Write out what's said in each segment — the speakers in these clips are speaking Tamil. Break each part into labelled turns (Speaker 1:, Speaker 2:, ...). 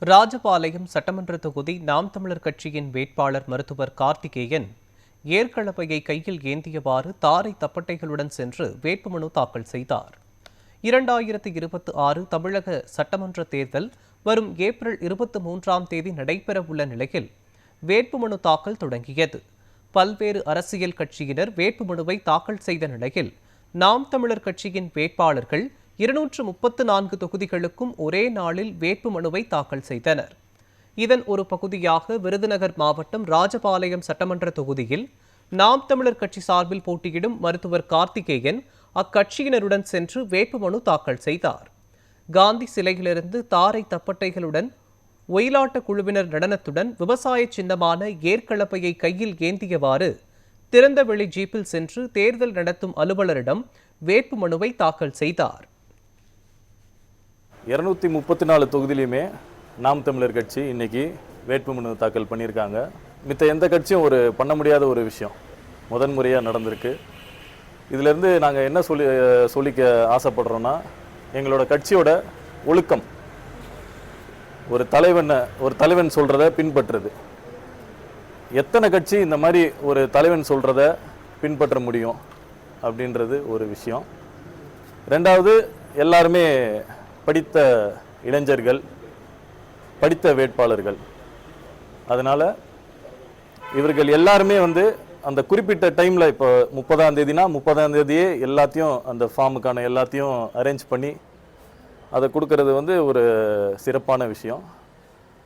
Speaker 1: ராஜபாளையம் சட்டமன்ற தொகுதி நாம் தமிழர் கட்சியின் வேட்பாளர் மருத்துவர் கார்த்திகேயன் ஏற்கலப்பையை கையில் ஏந்தியவாறு தாரை தப்பட்டைகளுடன் சென்று வேட்புமனு தாக்கல் செய்தார். 2026 தமிழக சட்டமன்ற தேர்தல் வரும் ஏப்ரல் 23ஆம் தேதி நடைபெறவுள்ள நிலையில் வேட்புமனு தாக்கல் தொடங்கியது. பல்வேறு அரசியல் கட்சியினர் வேட்புமனுவை தாக்கல் செய்த நிலையில் நாம் தமிழர் கட்சியின் வேட்பாளர்கள் 234 தொகுதிகளுக்கும் ஒரே நாளில் வேட்புமனுவை தாக்கல் செய்தனர். இதன் ஒரு பகுதியாக விருதுநகர் மாவட்டம் ராஜபாளையம் சட்டமன்ற தொகுதியில் நாம் தமிழர் கட்சி சார்பில் போட்டியிடும் மருத்துவர் கார்த்திகேயன் அக்கட்சியினருடன் சென்று வேட்புமனு தாக்கல் செய்தார். காந்தி சிலையிலிருந்து தாரை தப்பட்டைகளுடன் ஒயிலாட்ட குழுவினர் நடனத்துடன் விவசாய சின்னமான ஏற்கலப்பையை கையில் ஏந்தியவாறு திறந்தவெளி ஜீப்பில் சென்று தேர்தல் நடத்தும் அலுவலரிடம் வேட்புமனுவை தாக்கல் செய்தார்.
Speaker 2: 234 தொகுதியிலுமே நாம் தமிழர் கட்சி இன்னைக்கு வேட்புமனு தாக்கல் பண்ணியிருக்காங்க. மித்த எந்த கட்சியும் பண்ண முடியாத ஒரு விஷயம் முதன்முறையாக நடந்திருக்கு. இதிலேருந்து நாங்கள் என்ன சொல்லிக்க ஆசைப்படுறோன்னா, எங்களோட கட்சியோட ஒழுக்கம், ஒரு தலைவன் சொல்கிறத பின்பற்றுறது. எத்தனை கட்சி இந்த மாதிரி ஒரு தலைவன் சொல்கிறத பின்பற்ற முடியும் அப்படின்றது ஒரு விஷயம். ரெண்டாவது, எல்லாருமே படித்த இளைஞர்கள், படித்த வேட்பாளர்கள். அதனால் இவர்கள் எல்லாருமே அந்த குறிப்பிட்ட டைமில், இப்போ 30ஆம் தேதினா 30ஆம் தேதியே எல்லாத்தையும், அந்த ஃபார்முக்கான எல்லாத்தையும் அரேஞ்ச் பண்ணி அதை கொடுக்கறது ஒரு சிறப்பான விஷயம்.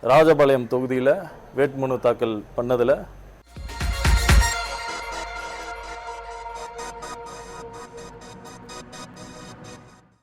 Speaker 2: ராஜபாளையம் தொகுதியில் வேட்புமனு தாக்கல் பண்ணதில்